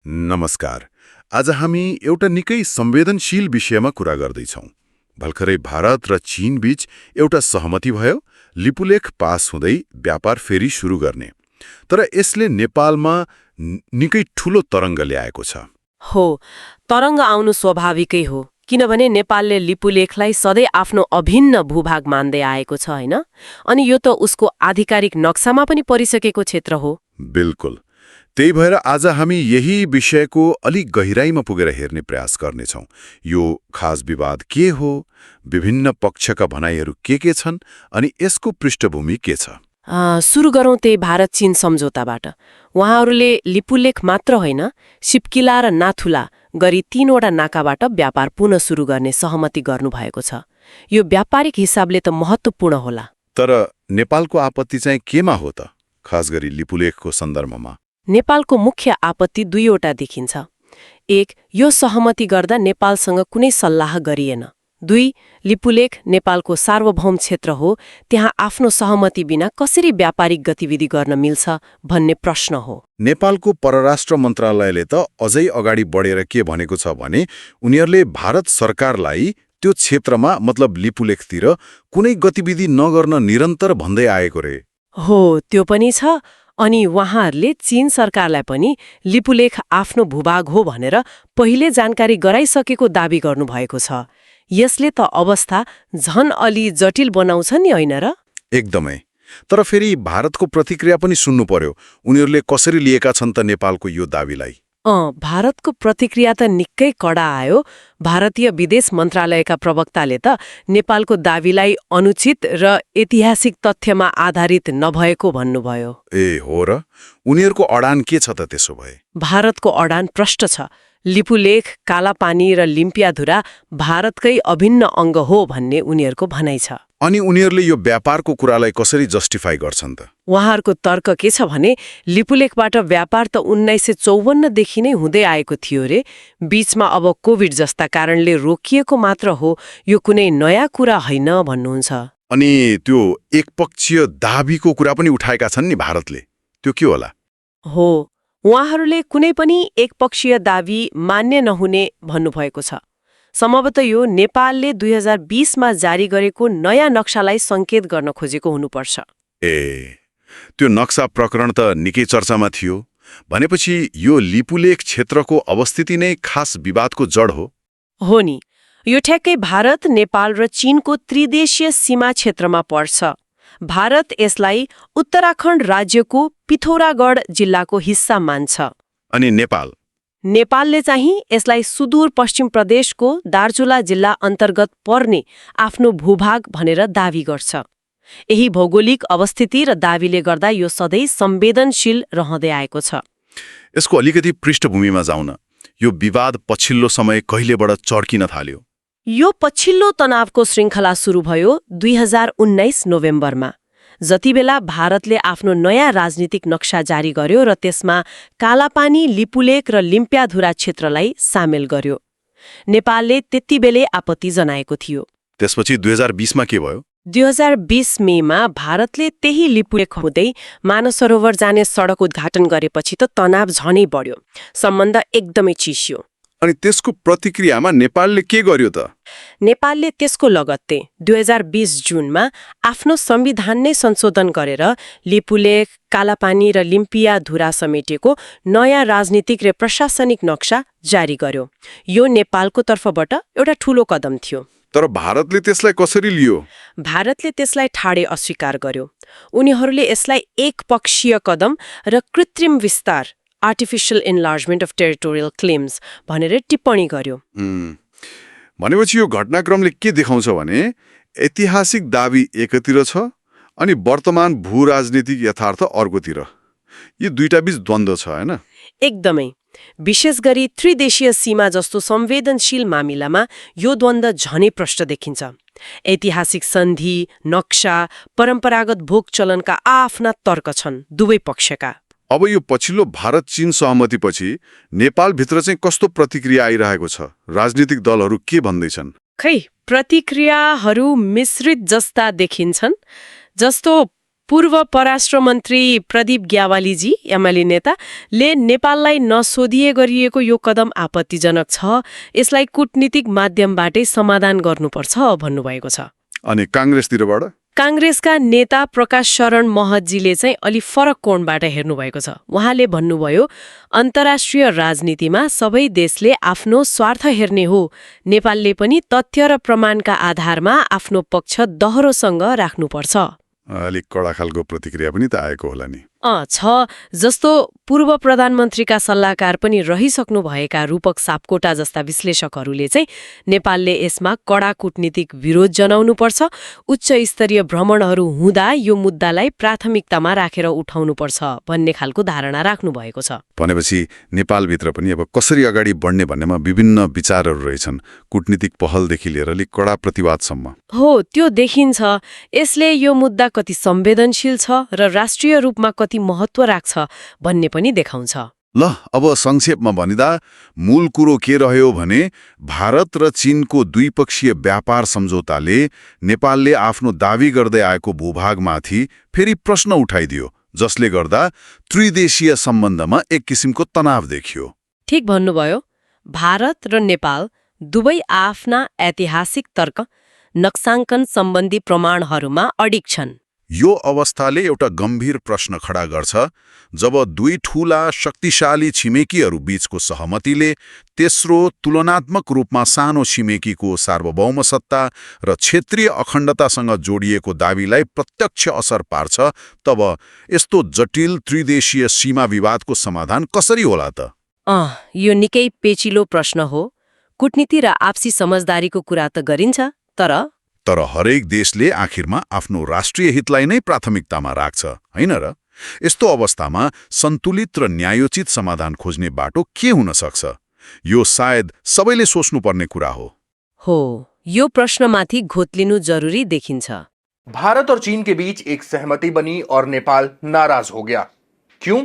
नमस्कार। आज हामी एउटा निकै संवेदनशील विषयमा कुरा गर्दैछौँ। भर्खरै भारत र चीन बीच एउटा सहमति भयो, लिपुलेख पास हुँदै व्यापार फेरि सुरु गर्ने। तर यसले नेपालमा निकै ठूलो तरङ्ग ल्याएको छ। हो, तरङ्ग आउनु स्वाभाविकै हो, किनभने नेपालले लिपुलेखलाई सधैँ आफ्नो अभिन्न भूभाग मान्दै आएको छ, हैन? अनि यो त उसको आधिकारिक नक्सामा पनि परिसकेको क्षेत्र हो। बिल्कुल। त्यही भएर आज हामी यही विषयको अलिक गहिराईमा पुगेर हेर्ने प्रयास गर्नेछौँ। यो खास विवाद के हो, विभिन्न पक्षका भनाइहरू के छन्, अनि यसको पृष्ठभूमि के छ। सुरु गरौँ त्यही भारत चीन सम्झौताबाट। उहाँहरूले लिपुलेख मात्र होइन, सिप्किला र नाथुला गरी 3वटा नाकाबाट व्यापार पुनः सुरु गर्ने सहमति गर्नुभएको छ। यो व्यापारिक हिसाबले त महत्त्वपूर्ण होला। तर नेपालको आपत्ति चाहिँ केमा हो त, खास गरी लिपुलेखको सन्दर्भमा? नेपालको मुख्य आपत्ति 2वटा देखिन्छ। 1. यो सहमति गर्दा नेपालसँग कुनै सल्लाह गरिएन। 2. लिपुलेख नेपालको सार्वभौम क्षेत्र हो, त्यहाँ आफ्नो सहमति बिना कसरी व्यापारिक गतिविधि गर्न मिल्छ भन्ने प्रश्न हो। नेपालको परराष्ट्र मन्त्रालयले त अझै अगाडि बढेर के भनेको छ भने उनीहरूले भारत सरकारलाई त्यो क्षेत्रमा मतलब लिपुलेखतिर कुनै गतिविधि नगर्न निरन्तर भन्दै आएको रे। हो, त्यो पनि छ। अनि उहाँहरूले चीन सरकारलाई पनि लिपुलेख आफ्नो भूभाग हो भनेर पहिले जानकारी गराइसकेको दावी गर्नुभएको छ। यसले त अवस्था झन अलि जटिल बनाउँछ नि, होइन र? एकदमै। तर फेरि भारतको प्रतिक्रिया पनि सुन्नु पर्यो। उनीहरूले कसरी लिएका छन् त नेपालको यो दावीलाई? भारतको प्रतिक्रिया त निकै कडा आयो। भारतीय विदेश मन्त्रालयका प्रवक्ताले त नेपालको दावीलाई अनुचित र ऐतिहासिक तथ्यमा आधारित नभएको भन्नुभयो। ए हो र? उनीहरूको अडान के छ त त्यसो भए? भारतको अडान प्रष्ट छ। लिपुलेख, कालापानी र लिम्पियाधुरा भारतकै अभिन्न अङ्ग हो भन्ने उनीहरूको भनाइ छ। अनि उनीहरूले यो व्यापारको कुरालाई कसरी जस्टिफाई गर्छन् त? उहाँहरूको तर्क के छ भने लिपुलेखबाट व्यापार त 1954 देखि नै हुँदै आएको थियो रे। बीचमा अब कोभिड जस्ता कारणले रोकिएको मात्र हो, यो कुनै नयाँ कुरा होइन भन्नुहुन्छ। अनि त्यो एकपक्षीय दाबीको कुरा पनि उठाएका छन् नि भारतले, त्यो के होला? हो, उहाँहरूले कुनै पनि एकपक्षीय दाबी मान्य नहुने भन्नुभएको छ। सम्भवतः यो नेपालले 2020मा जारी गरेको नयाँ नक्सालाई सङ्केत गर्न खोजेको हुनुपर्छ। ए, त्यो नक्सा प्रकरण त निकै चर्चामा थियो। भनेपछि यो लिपुलेख क्षेत्रको अवस्थिति नै खास विवादको जड हो। हो नि, यो ठ्याक्कै भारत, नेपाल र चीनको त्रिदेशीय सीमा क्षेत्रमा पर्छ। भारत यसलाई उत्तराखण्ड राज्यको पिथौरागढ जिल्लाको हिस्सा मान्छ। अनि नेपालले चाहिँ यसलाई सुदूर पश्चिम प्रदेशको दार्चुला जिल्ला अन्तर्गत पर्ने आफ्नो भूभाग भनेर दावी गर्छ। यही भौगोलिक अवस्थिति र दावीले गर्दा यो सधैँ संवेदनशील रहँदै आएको छ। यसको अलिकति पृष्ठभूमिमा जाउँ न। यो विवाद पछिल्लो समय कहिलेबाट चर्किन थाल्यो? यो पछिल्लो तनावको श्रृङ्खला सुरु भयो 2019 नोभेम्बरमा। जतिबेला भारतले आफ्नो नयाँ राजनीतिक नक्सा जारी गर्यो र त्यसमा कालापानी, लिपुलेख र लिम्पियाधुरा क्षेत्रलाई सामेल गर्यो। नेपालले त्यतिबेलै आपत्ति जनाएको थियो। त्यसपछि 2020मा के भयो? 2020 मेमा भारतले त्यही लिपुलेख हुँदै मानसरोवर जाने सडक उद्घाटन गरेपछि त तनाव झनै बढ्यो। सम्बन्ध एकदमै चिस्यो। अनि त्यसको प्रतिक्रियामा नेपालले के गर्यो त? नेपालले त्यसको लगत्तै 2020 जुनमा आफ्नो संविधान नै संशोधन गरेर लिपुलेख, कालापानी र लिम्पियाधुरा समेटेको नयाँ राजनीतिक र प्रशासनिक नक्सा जारी गर्यो। यो नेपालको तर्फबाट एउटा ठूलो कदम थियो। तर भारतले त्यसलाई कसरी लियो? भारतले त्यसलाई ठाडै अस्वीकार गर्यो। उनीहरूले यसलाई एकपक्षीय कदम र कृत्रिम विस्तार artificial enlargement of territorial claims भनेर टिप्पणी गर्यो। भनेपछि यो घटनाक्रमले के देखाउँछ भने ऐतिहासिक दावी एकतिर छ अनि वर्तमान भू राजनीतिक यथार्थ अर्कोतिर। यो दुईटा बीच द्वन्द्व छ, हैन? एकदमै। विशेष गरी त्रिदेशीय सीमा जस्तो संवेदनशील मामिलामा यो द्वन्द्व झनै प्रष्ट देखिन्छ। ऐतिहासिक सन्धि, नक्सा, परम्परागत भोग चलनका आफ्ना तर्क छन् दुवै पक्षका। अब यो पछिल्लो भारत चीन सहमतिपछि नेपालभित्र चाहिँ कस्तो प्रतिक्रिया आइरहेको छ? राजनीतिक दलहरू के भन्दैछन्? खै, प्रतिक्रियाहरू मिश्रित जस्ता देखिन्छन्। जस्तो पूर्व परराष्ट्र मन्त्री प्रदीप ग्यावालीजी एमाले नेताले नेपाललाई नसोधिए गरिएको यो कदम आपत्तिजनक छ, यसलाई कूटनीतिक माध्यमबाटै समाधान गर्नुपर्छ भन्नुभएको छ। अनि काङ्ग्रेसतिरबाट काङ्ग्रेसका नेता प्रकाश शरण महतजीले चाहिँ अलि फरक कोणबाट हेर्नुभएको छ। उहाँले भन्नुभयो, अन्तर्राष्ट्रिय राजनीतिमा सबै देशले आफ्नो स्वार्थ हेर्ने हो, नेपालले पनि तथ्य र प्रमाणका आधारमा आफ्नो पक्ष दोहोरोसँग राख्नुपर्छ। अलिक कडा खालको प्रतिक्रिया पनि त आएको होला नि। छ, जस्तो पूर्व प्रधानमन्त्रीका सल्लाहकार पनि रहिसक्नु भएका रूपक सापकोटा जस्ता विश्लेषकहरूले चाहिँ नेपालले यसमा कडा कूटनीतिक विरोध जनाउनुपर्छ, उच्च स्तरीय भ्रमणहरू हुँदा यो मुद्दालाई प्राथमिकतामा राखेर उठाउनुपर्छ भन्ने खालको धारणा राख्नु भएको छ। भनेपछि नेपालभित्र पनि अब कसरी अगाडि बढ्ने भन्नेमा विभिन्न विचारहरू रहेछन्, कूटनीतिक पहलदेखि लिएर अलिक कडा प्रतिवादसम्म। हो, त्यो देखिन्छ। यसले यो मुद्दा कति संवेदनशील छ र राष्ट्रिय रूपमा कति महत्व राख्छ भन्ने पनि देखाउँछ। ल, अब संक्षेपमा भनिदा मूल कुरो के रह्यो भने भारत र चीनको द्विपक्षीय व्यापार सम्झौताले नेपालले आफ्नो दावी गर्दै आएको भूभागमाथि फेरि प्रश्न उठाइदियो, जसले गर्दा त्रिदेशीय सम्बन्धमा एक किसिमको तनाव देखियो। ठीक भन्नुभयो। भारत र नेपाल दुवै आफ्ना ऐतिहासिक तर्क, नक्साङ्कन सम्बन्धी प्रमाणहरूमा अडिग छन्। यो अवस्थाले एउटा गम्भीर प्रश्न खडा गर्छ, जब दुई ठूला शक्तिशाली छिमेकीहरू बीचको सहमतिले तेस्रो तुलनात्मक रूपमा सानो छिमेकीको सार्वभौम सत्ता र क्षेत्रीय अखण्डतासँग जोडिएको दावीलाई प्रत्यक्ष असर पार्छ, तब यस्तो जटिल त्रिदेशीय सीमा विवादको समाधान कसरी होला त? यो निकै पेचिलो प्रश्न हो। कूटनीति र आपसी समझदारीको कुरा त गरिन्छ, तर हरेक देशले आखिरमा आफ्नो राष्ट्रिय हितलाई नै प्राथमिकतामा राख्छ, होइन र? यस्तो अवस्थामा सन्तुलित र न्यायोचित समाधान खोज्ने बाटो के हुन सक्छ? यो सायद सबैले सोच्नुपर्ने कुरा हो। यो प्रश्नमाथि घोत्लिनु जरुरी देखिन्छ। भारत और चीन के बीच एक सहमति बनी और नेपाल नाराज हो गया। क्यों?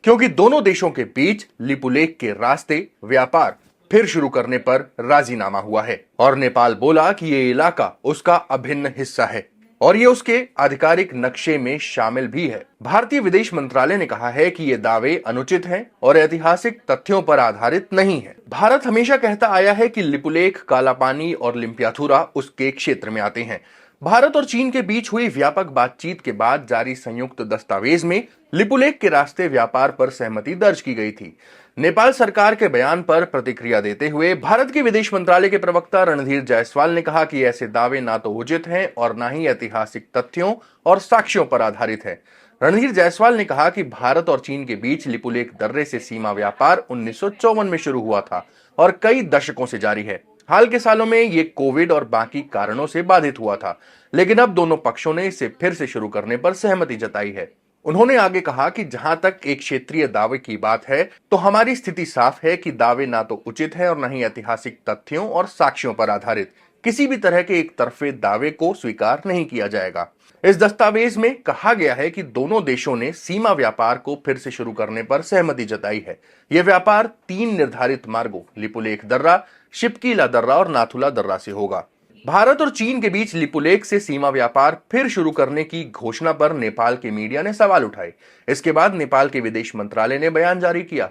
क्योंकि दोनों देशों के बीच लिपुलेख के रास्ते व्यापार फिर शुरू करने पर राजीनामा हुआ है और नेपाल बोला कि ये इलाका उसका अभिन्न हिस्सा है और ये उसके आधिकारिक नक्शे में शामिल भी है। भारतीय विदेश मंत्रालय ने कहा है कि ये दावे अनुचित हैं और ऐतिहासिक तथ्यों पर आधारित नहीं है। भारत हमेशा कहता आया है कि लिपुलेख, कालापानी और लिम्पियाथुरा उसके क्षेत्र में आते हैं। भारत और चीन के बीच हुई व्यापक बातचीत के बाद जारी संयुक्त दस्तावेज में लिपुलेख के रास्ते व्यापार पर सहमति दर्ज की गई थी। नेपाल सरकार के बयान पर प्रतिक्रिया देते हुए भारत के विदेश मंत्रालय के प्रवक्ता रणधीर जायसवाल ने कहा कि ऐसे दावे ना तो उचित हैं और ना ही ऐतिहासिक तथ्यों और साक्ष्यों पर आधारित है। रणधीर जायसवाल ने कहा कि भारत और चीन के बीच लिपुलेख दर्रे से सीमा व्यापार 1954 में शुरू हुआ था और कई दशकों से जारी है। हाल के सालों में ये कोविड और बाकी कारणों से बाधित हुआ था, लेकिन अब दोनों पक्षों ने इसे फिर से शुरू करने पर सहमति जताई है। उन्होंने आगे कहा कि जहां तक एक क्षेत्रीय दावे की बात है, तो हमारी स्थिति साफ है कि दावे ना तो उचित है और न ही ऐतिहासिक तथ्यों और साक्ष्यों पर आधारित किसी भी तरह के एक तरफे दावे को स्वीकार नहीं किया जाएगा। इस दस्तावेज में कहा गया है कि दोनों देशों ने सीमा व्यापार को फिर से शुरू करने पर सहमति जताई है। यह व्यापार 3 निर्धारित मार्गों लिपुलेख दर्रा, शिपकीला दर्रा और नाथुला दर्रा से होगा। भारत और चीन के बीच लिपुलेख से सीमा व्यापार फिर शुरू करने की घोषणा पर नेपाल के मीडिया ने सवाल उठाए। इसके बाद नेपाल के विदेश मंत्रालय ने बयान जारी किया।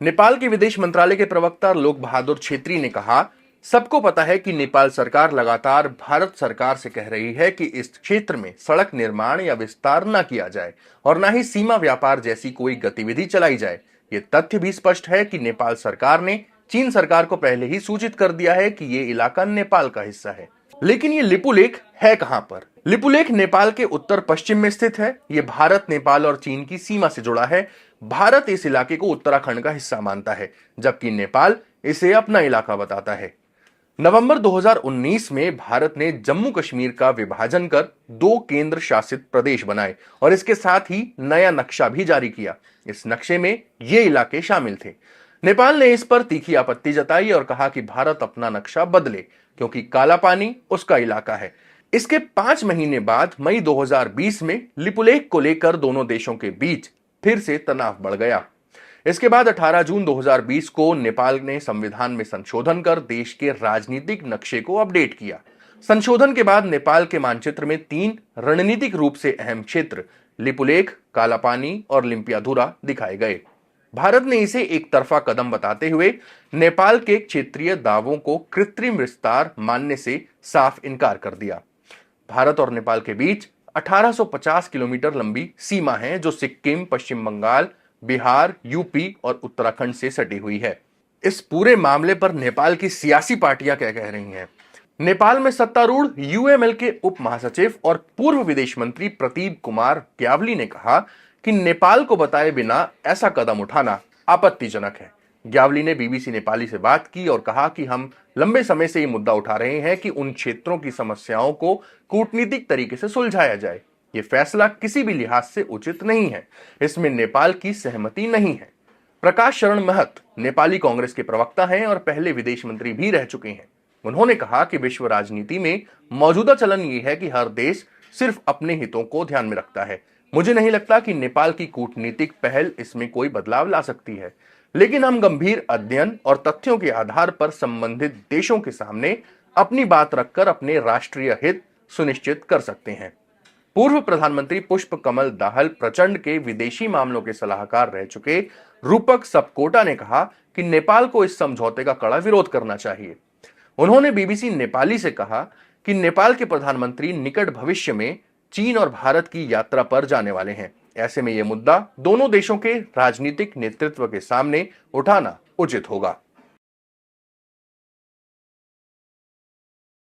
नेपाल के विदेश मंत्रालय के प्रवक्ता लोक बहादुर छेत्री ने कहा, सबको पता है कि नेपाल सरकार लगातार भारत सरकार से कह रही है कि इस क्षेत्र में सड़क निर्माण या विस्तार न किया जाए और न ही सीमा व्यापार जैसी कोई गतिविधि चलाई जाए। ये तथ्य भी स्पष्ट है कि नेपाल सरकार ने चीन सरकार को पहले ही सूचित कर दिया है कि ये इलाका नेपाल का हिस्सा है। लेकिन ये लिपुलेख है कहां पर? लिपुलेख नेपाल के उत्तर पश्चिम में स्थित है। ये भारत, नेपाल और चीन की सीमा से जुड़ा है। भारत इस इलाके को उत्तराखंड का हिस्सा मानता है, जबकि नेपाल इसे अपना इलाका बताता है। नवंबर 2019 में भारत ने जम्मू कश्मीर का विभाजन कर 2 केंद्र शासित प्रदेश बनाए और इसके साथ ही नया नक्शा भी जारी किया। इस नक्शे में ये इलाके शामिल थे। नेपाल ने इस पर तीखी आपत्ति जताई और कहा कि भारत अपना नक्शा बदले, क्योंकि काला पानी उसका इलाका है। इसके 5 महीने बाद मई 2020 में लिपुलेख को लेकर दोनों देशों के बीच फिर से तनाव बढ़ गया। इसके बाद 18 जून 2020 को नेपाल ने संविधान में संशोधन कर देश के राजनीतिक नक्शे को अपडेट किया। संशोधन के बाद नेपाल के मानचित्र में 3 रणनीतिक रूप से अहम क्षेत्र लिपुलेख, कालापानी और लिम्पियाधुरा दिखाए गए। भारत ने इसे एक तरफा कदम बताते हुए नेपाल के क्षेत्रीय दावों को कृत्रिम विस्तार मानने से साफ इनकार कर दिया। भारत और नेपाल के बीच 1850 किलोमीटर लंबी सीमा है, जो सिक्किम, पश्चिम बंगाल, बिहार, यूपी और उत्तराखंड से सटी हुई है। इस पूरे मामले पर नेपाल की सियासी पार्टियां क्या कह रही हैं? नेपाल में सत्तारूढ़ यूएमएल के उप महासचिव और पूर्व विदेश मंत्री प्रदीप कुमार ग्यावली ने कहा कि नेपाल को बताए बिना ऐसा कदम उठाना आपत्तिजनक है। ग्यावली ने बीबीसी नेपाली से बात की और कहा कि हम लंबे समय से ये मुद्दा उठा रहे हैं कि उन क्षेत्रों की समस्याओं को कूटनीतिक तरीके से सुलझाया जाए। ये फैसला किसी भी लिहाज से उचित नहीं है। इसमें नेपाल की सहमति नहीं है। प्रकाश शरण महत नेपाली कांग्रेस के प्रवक्ता हैं और पहले विदेश मंत्री भी रह चुके हैं। उन्होंने कहा कि विश्व राजनीति में मौजूदा चलन ये है कि हर देश सिर्फ अपने हितों को ध्यान में रखता है। मुझे नहीं लगता कि नेपाल की कूटनीतिक पहल इसमें कोई बदलाव ला सकती है, लेकिन हम गंभीर अध्ययन और तथ्यों के आधार पर संबंधित देशों के सामने अपनी बात रखकर अपने राष्ट्रीय हित सुनिश्चित कर सकते हैं। पूर्व प्रधानमंत्री पुष्प कमल दाहाल प्रचंड के विदेशी मामलों के सलाहकार रह चुके रूपक सबकोटा ने कहा कि नेपाल को इस समझौते का कड़ा विरोध करना चाहिए। उन्होंने बीबीसी नेपाली से कहा कि नेपाल के प्रधानमंत्री निकट भविष्य में चीन और भारत की यात्रा पर जाने वाले हैं। ऐसे में यह मुद्दा दोनों देशों के राजनीतिक नेतृत्व के सामने उठाना उचित होगा।